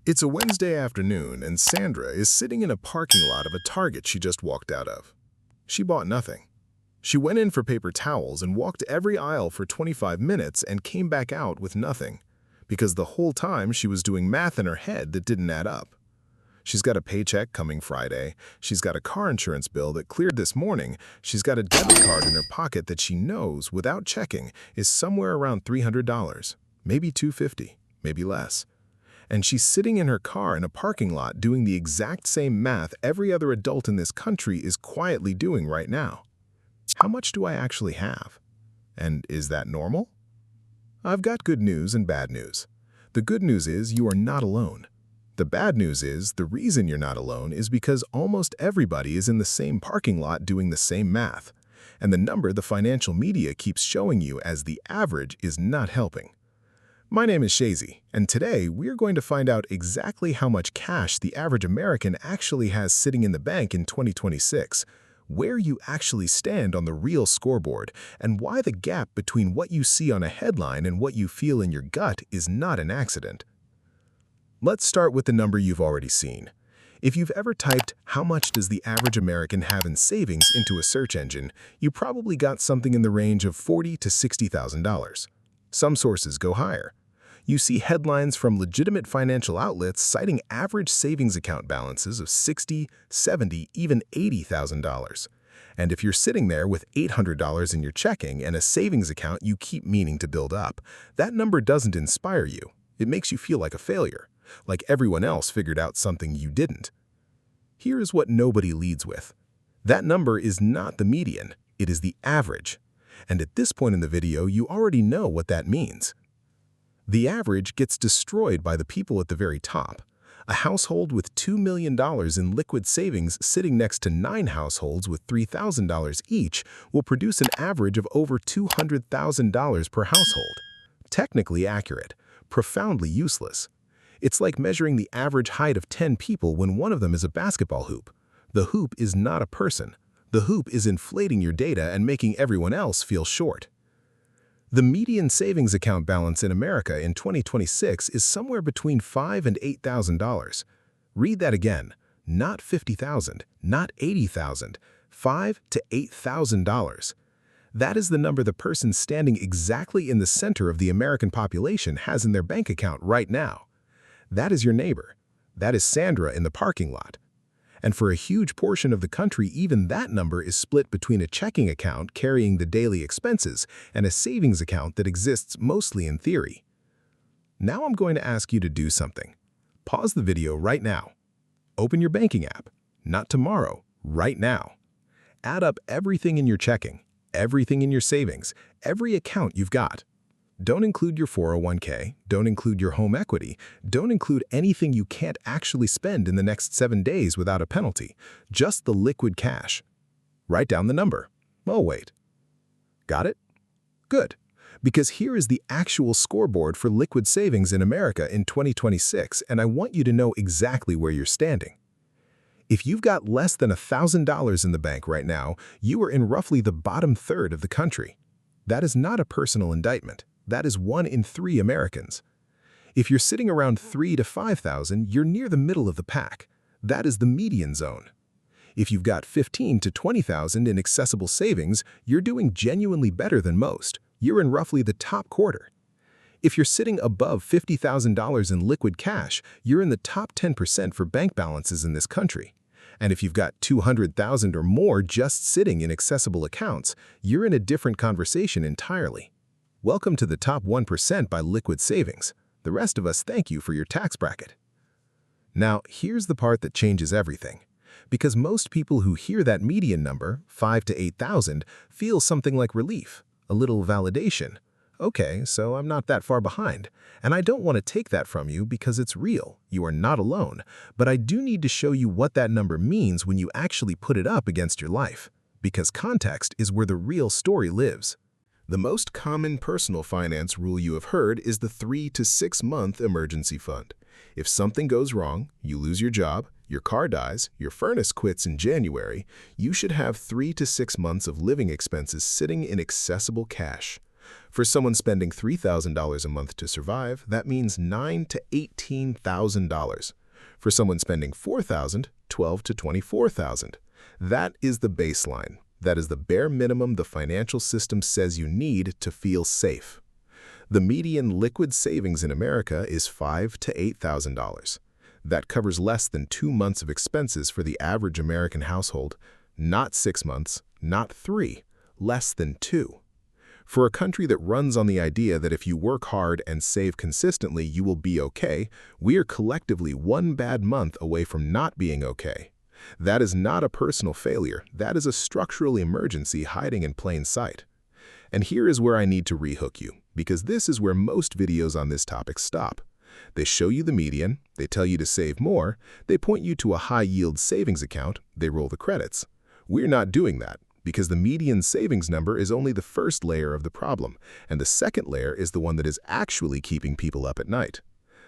It's a Wednesday afternoon, and Sandra is sitting in a parking lot of a Target she just walked out of. She bought nothing. She went in for paper towels and walked every aisle for 25 minutes and came back out with nothing, because the whole time she was doing math in her head that didn't add up. She's got a paycheck coming Friday, she's got a car insurance bill that cleared this morning, she's got a debit card in her pocket that she knows, without checking, is somewhere around $300, maybe $250, maybe less. And she's sitting in her car in a parking lot doing the exact same math every other adult in this country is quietly doing right now. How much do I actually have? And is that normal? I've got good news and bad news. The good news is you are not alone. The bad news is the reason you're not alone is because almost everybody is in the same parking lot doing the same math. And the number the financial media keeps showing you as the average is not helping. My name is Shazy, and today we are going to find out exactly how much cash the average American actually has sitting in the bank in 2026, where you actually stand on the real scoreboard, and why the gap between what you see on a headline and what you feel in your gut is not an accident. Let's start with the number you've already seen. If you've ever typed, "How much does the average American have in savings?" into a search engine, you probably got something in the range of $40,000 to $60,000. Some sources go higher. You see headlines from legitimate financial outlets citing average savings account balances of $60,000, $70,000, even $80,000. And if you're sitting there with $800 in your checking and a savings account you keep meaning to build up, that number doesn't inspire you. It makes you feel like a failure, like everyone else figured out something you didn't. Here is what nobody leads with. That number is not the median, it is the average. And at this point in the video, you already know what that means. The average gets destroyed by the people at the very top. A household with $2 million in liquid savings sitting next to 9 households with $3,000 each will produce an average of over $200,000 per household. Technically accurate, profoundly useless. It's like measuring the average height of 10 people when one of them is a basketball hoop. The hoop is not a person. The hoop is inflating your data and making everyone else feel short. The median savings account balance in America in 2026 is somewhere between $5,000 and $8,000. Read that again. Not $50,000, not $80,000, $5,000 to $8,000. That is the number the person standing exactly in the center of the American population has in their bank account right now. That is your neighbor. That is Sandra in the parking lot. And for a huge portion of the country, even that number is split between a checking account carrying the daily expenses and a savings account that exists mostly in theory. Now I'm going to ask you to do something. Pause the video right now. Open your banking app. Not tomorrow, right now. Add up everything in your checking, everything in your savings, every account you've got. Don't include your 401k, don't include your home equity, don't include anything you can't actually spend in the next 7 days without a penalty, just the liquid cash. Write down the number. Oh, wait. Got it? Good. Because here is the actual scoreboard for liquid savings in America in 2026, and I want you to know exactly where you're standing. If you've got less than $1,000 in the bank right now, you are in roughly the bottom third of the country. That is not a personal indictment. That is 1 in 3 Americans. If you're sitting around $3,000 to $5,000, you're near the middle of the pack. That is the median zone. If you've got $15,000 to $20,000 in accessible savings, you're doing genuinely better than most. You're in roughly the top quarter. If you're sitting above $50,000 in liquid cash, you're in the top 10% for bank balances in this country. And if you've got $200,000 or more just sitting in accessible accounts, you're in a different conversation entirely. Welcome to the top 1% by liquid savings. The rest of us thank you for your tax bracket. Now, here's the part that changes everything. Because most people who hear that median number, 5 to 8,000, feel something like relief, a little validation. Okay, so I'm not that far behind. And I don't want to take that from you because it's real. You are not alone. But I do need to show you what that number means when you actually put it up against your life. Because context is where the real story lives. The most common personal finance rule you have heard is the 3 to 6 month emergency fund. If something goes wrong, you lose your job, your car dies, your furnace quits in January, you should have 3 to 6 months of living expenses sitting in accessible cash. For someone spending $3,000 a month to survive, that means $9,000 to $18,000. For someone spending $4,000, $12,000 to $24,000. That is the baseline. That is the bare minimum the financial system says you need to feel safe. The median liquid savings in America is $5,000 to $8,000. That covers less than 2 months of expenses for the average American household, not 6 months, not 3, less than 2. For a country that runs on the idea that if you work hard and save consistently, you will be okay, we are collectively 1 bad month away from not being okay. That is not a personal failure. That is a structural emergency hiding in plain sight. And here is where I need to rehook you, because this is where most videos on this topic stop. They show you the median, they tell you to save more, they point you to a high-yield savings account, they roll the credits. We're not doing that, because the median savings number is only the first layer of the problem, and the second layer is the one that is actually keeping people up at night.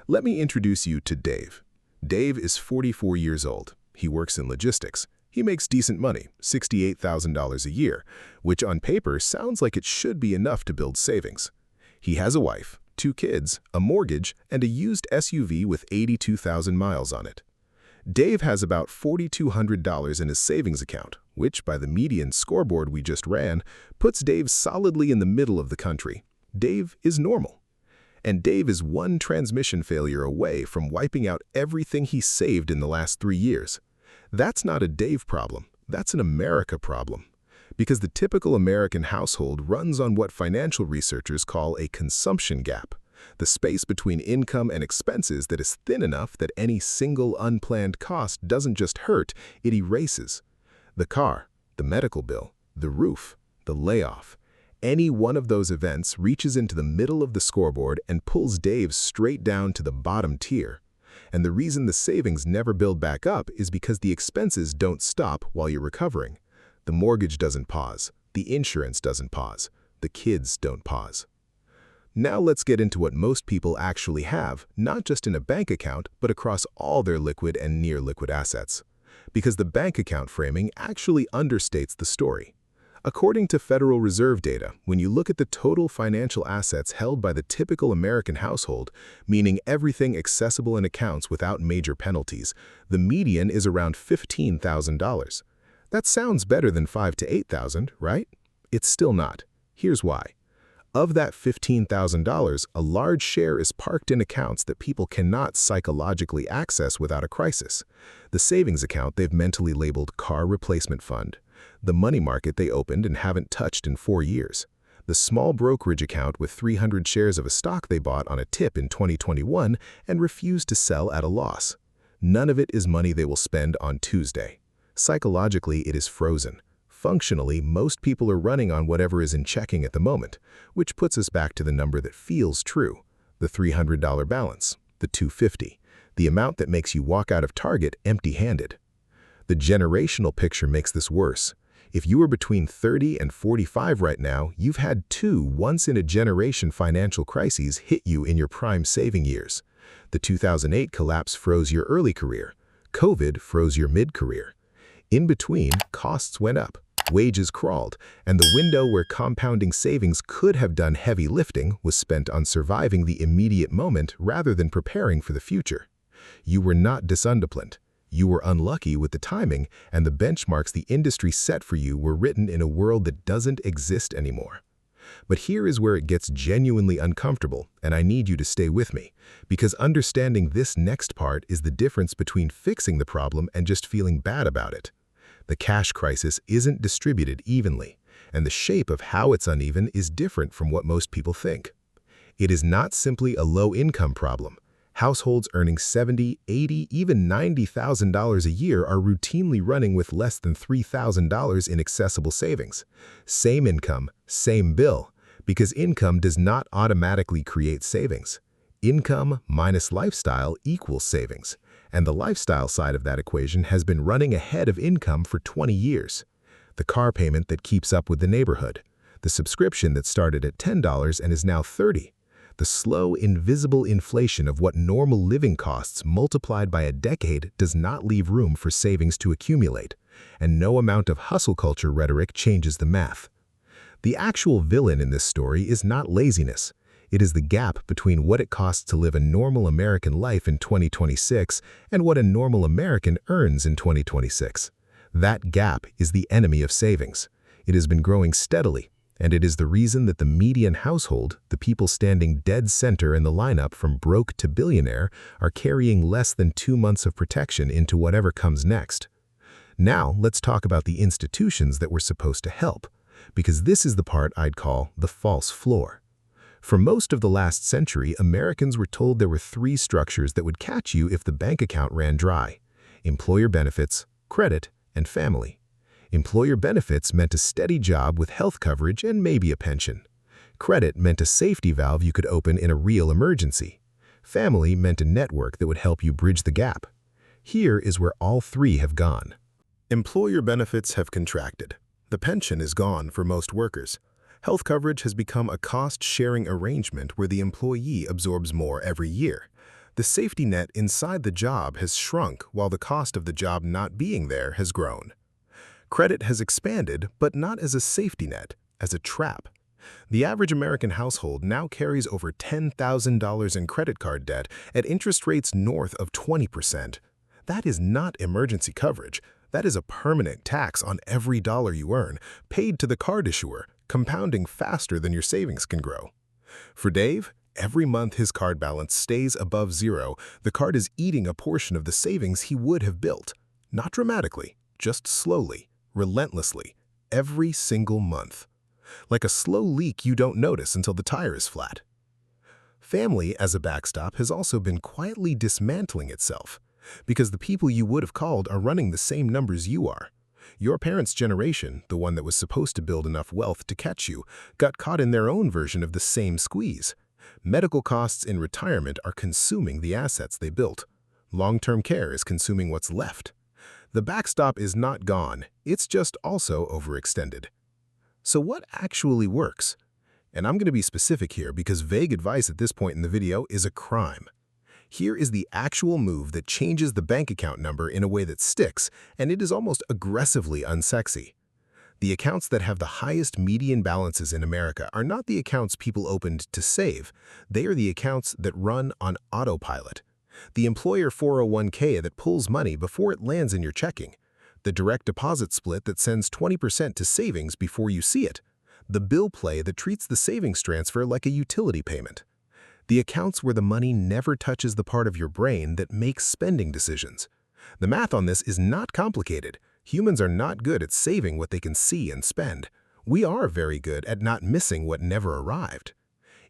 Let me introduce you to Dave. Dave is 44 years old. He works in logistics. He makes decent money, $68,000 a year, which on paper sounds like it should be enough to build savings. He has a wife, 2 kids, a mortgage, and a used SUV with 82,000 miles on it. Dave has about $4,200 in his savings account, which, by the median scoreboard we just ran, puts Dave solidly in the middle of the country. Dave is normal. And Dave is 1 transmission failure away from wiping out everything he saved in the last 3 years. That's not a Dave problem, that's an America problem. Because the typical American household runs on what financial researchers call a consumption gap, the space between income and expenses that is thin enough that any single unplanned cost doesn't just hurt, it erases. The car, the medical bill, the roof, the layoff. Any one of those events reaches into the middle of the scoreboard and pulls Dave straight down to the bottom tier. And the reason the savings never build back up is because the expenses don't stop while you're recovering. The mortgage doesn't pause, the insurance doesn't pause, the kids don't pause. Now let's get into what most people actually have, not just in a bank account, but across all their liquid and near-liquid assets. Because the bank account framing actually understates the story. According to Federal Reserve data, when you look at the total financial assets held by the typical American household, meaning everything accessible in accounts without major penalties, the median is around $15,000. That sounds better than $5,000 to $8,000, right? It's still not. Here's why. Of that $15,000, a large share is parked in accounts that people cannot psychologically access without a crisis. The savings account they've mentally labeled car replacement fund, the money market they opened and haven't touched in 4 years, the small brokerage account with 300 shares of a stock they bought on a tip in 2021 and refused to sell at a loss. None of it is money they will spend on Tuesday. Psychologically, it is frozen. Functionally, most people are running on whatever is in checking at the moment, which puts us back to the number that feels true, the $300 balance, the $250, the amount that makes you walk out of Target empty-handed. The generational picture makes this worse. If you are between 30 and 45 right now, you've had 2 once-in-a-generation financial crises hit you in your prime saving years. The 2008 collapse froze your early career. COVID froze your mid-career. In between, costs went up, wages crawled, and the window where compounding savings could have done heavy lifting was spent on surviving the immediate moment rather than preparing for the future. You were not disundisciplined. You were unlucky with the timing, and the benchmarks the industry set for you were written in a world that doesn't exist anymore. But here is where it gets genuinely uncomfortable, and I need you to stay with me, because understanding this next part is the difference between fixing the problem and just feeling bad about it. The cash crisis isn't distributed evenly, and the shape of how it's uneven is different from what most people think. It is not simply a low-income problem. Households earning $70,000, $80,000, even $90,000 a year are routinely running with less than $3,000 in accessible savings. Same income, same bill, because income does not automatically create savings. Income minus lifestyle equals savings, and the lifestyle side of that equation has been running ahead of income for 20 years. The car payment that keeps up with the neighborhood, the subscription that started at $10 and is now $30. The slow, invisible inflation of what normal living costs multiplied by a decade does not leave room for savings to accumulate, and no amount of hustle culture rhetoric changes the math. The actual villain in this story is not laziness. It is the gap between what it costs to live a normal American life in 2026 and what a normal American earns in 2026. That gap is the enemy of savings. It has been growing steadily, and it is the reason that the median household, the people standing dead center in the lineup from broke to billionaire, are carrying less than 2 months of protection into whatever comes next. Now, let's talk about the institutions that were supposed to help, because this is the part I'd call the false floor. For most of the last century, Americans were told there were 3 structures that would catch you if the bank account ran dry: employer benefits, credit, and family. Employer benefits meant a steady job with health coverage and maybe a pension. Credit meant a safety valve you could open in a real emergency. Family meant a network that would help you bridge the gap. Here is where all 3 have gone. Employer benefits have contracted. The pension is gone for most workers. Health coverage has become a cost-sharing arrangement where the employee absorbs more every year. The safety net inside the job has shrunk while the cost of the job not being there has grown. Credit has expanded, but not as a safety net, as a trap. The average American household now carries over $10,000 in credit card debt at interest rates north of 20%. That is not emergency coverage. That is a permanent tax on every dollar you earn, paid to the card issuer, compounding faster than your savings can grow. For Dave, every month his card balance stays above 0. The card is eating a portion of the savings he would have built. Not dramatically, just slowly, relentlessly, every single month. Like a slow leak you don't notice until the tire is flat. Family, as a backstop, has also been quietly dismantling itself, because the people you would have called are running the same numbers you are. Your parents' generation, the one that was supposed to build enough wealth to catch you, got caught in their own version of the same squeeze. Medical costs in retirement are consuming the assets they built. Long-term care is consuming what's left. The backstop is not gone, it's just also overextended. So what actually works? And I'm going to be specific here because vague advice at this point in the video is a crime. Here is the actual move that changes the bank account number in a way that sticks, and it is almost aggressively unsexy. The accounts that have the highest median balances in America are not the accounts people opened to save. They are the accounts that run on autopilot. The employer 401k that pulls money before it lands in your checking. The direct deposit split that sends 20% to savings before you see it. The bill play that treats the savings transfer like a utility payment. The accounts where the money never touches the part of your brain that makes spending decisions. The math on this is not complicated. Humans are not good at saving what they can see and spend. We are very good at not missing what never arrived.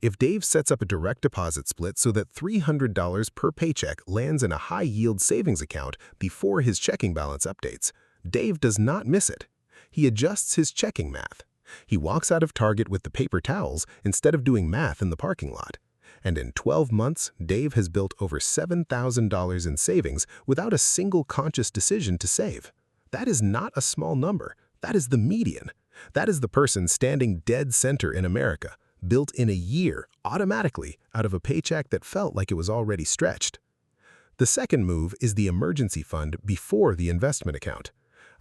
If Dave sets up a direct deposit split so that $300 per paycheck lands in a high-yield savings account before his checking balance updates, Dave does not miss it. He adjusts his checking math. He walks out of Target with the paper towels instead of doing math in the parking lot. And in 12 months, Dave has built over $7,000 in savings without a single conscious decision to save. That is not a small number. That is the median. That is the person standing dead center in America, built in a year, automatically, out of a paycheck that felt like it was already stretched. The second move is the emergency fund before the investment account.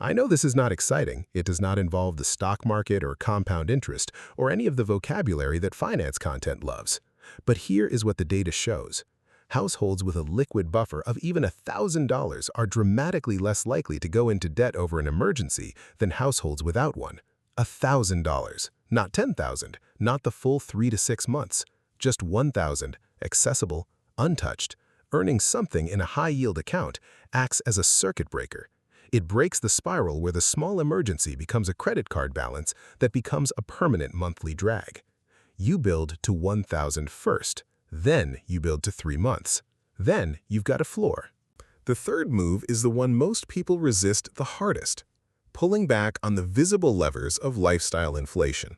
I know this is not exciting. It does not involve the stock market or compound interest or any of the vocabulary that finance content loves. But here is what the data shows. Households with a liquid buffer of even $1,000 are dramatically less likely to go into debt over an emergency than households without one. $1,000, not $10,000, not the full 3 to 6 months, just $1,000, accessible, untouched. Earning something in a high-yield account acts as a circuit breaker. It breaks the spiral where the small emergency becomes a credit card balance that becomes a permanent monthly drag. You build to $1,000 first, then you build to 3 months. Then you've got a floor. The third move is the one most people resist the hardest, pulling back on the visible levers of lifestyle inflation.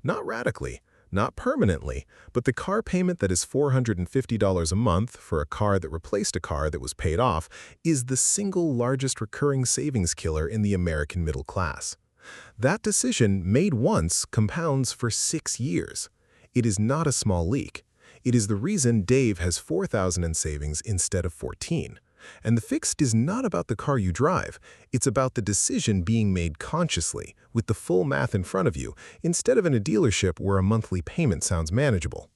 Not radically, not permanently, but the car payment that is $450 a month for a car that replaced a car that was paid off is the single largest recurring savings killer in the American middle class. That decision, made once, compounds for 6 years. It is not a small leak. It is the reason Dave has $4,000 in savings instead of $14,000. And the fix is not about the car you drive, it's about the decision being made consciously, with the full math in front of you, instead of in a dealership where a monthly payment sounds manageable.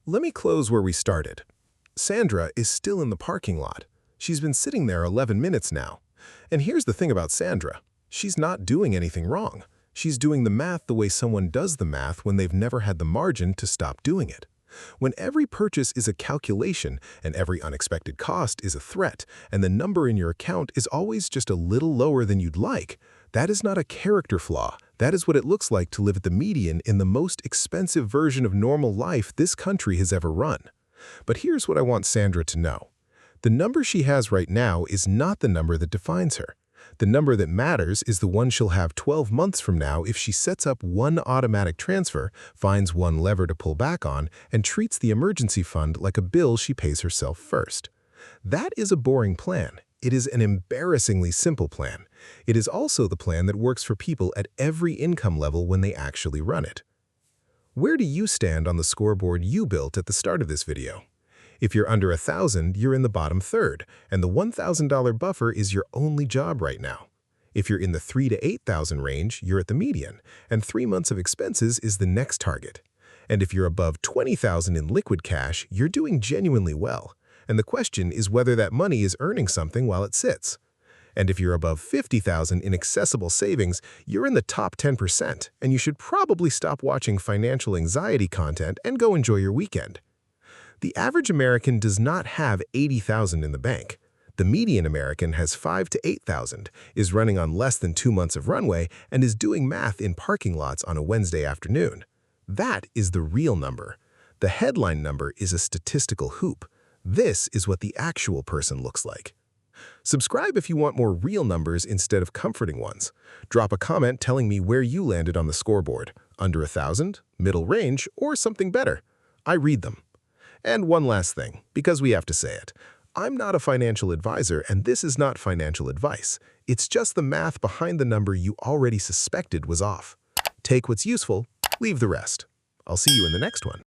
Let me close where we started. Sandra is still in the parking lot. She's been sitting there 11 minutes now. And here's the thing about Sandra. She's not doing anything wrong. She's doing the math the way someone does the math when they've never had the margin to stop doing it. When every purchase is a calculation and every unexpected cost is a threat, and the number in your account is always just a little lower than you'd like, that is not a character flaw. That is what it looks like to live at the median in the most expensive version of normal life this country has ever run. But here's what I want Sandra to know. The number she has right now is not the number that defines her. The number that matters is the one she'll have 12 months from now if she sets up one automatic transfer, finds one lever to pull back on, and treats the emergency fund like a bill she pays herself first. That is a boring plan. It is an embarrassingly simple plan. It is also the plan that works for people at every income level when they actually run it. Where do you stand on the scoreboard you built at the start of this video? If you're under 1,000, you're in the bottom third, and the $1,000 buffer is your only job right now. If you're in the 3,000 to 8,000 range, you're at the median, and 3 months of expenses is the next target. And if you're above 20,000 in liquid cash, you're doing genuinely well. And the question is whether that money is earning something while it sits. And if you're above 50,000 in accessible savings, you're in the top 10%, and you should probably stop watching financial anxiety content and go enjoy your weekend. The average American does not have 80,000 in the bank. The median American has 5,000 to 8,000, is running on less than 2 months of runway, and is doing math in parking lots on a Wednesday afternoon. That is the real number. The headline number is a statistical hoop. This is what the actual person looks like. Subscribe if you want more real numbers instead of comforting ones. Drop a comment telling me where you landed on the scoreboard, under 1,000, middle range, or something better. I read them. And one last thing, because we have to say it. I'm not a financial advisor, and this is not financial advice. It's just the math behind the number you already suspected was off. Take what's useful, leave the rest. I'll see you in the next one.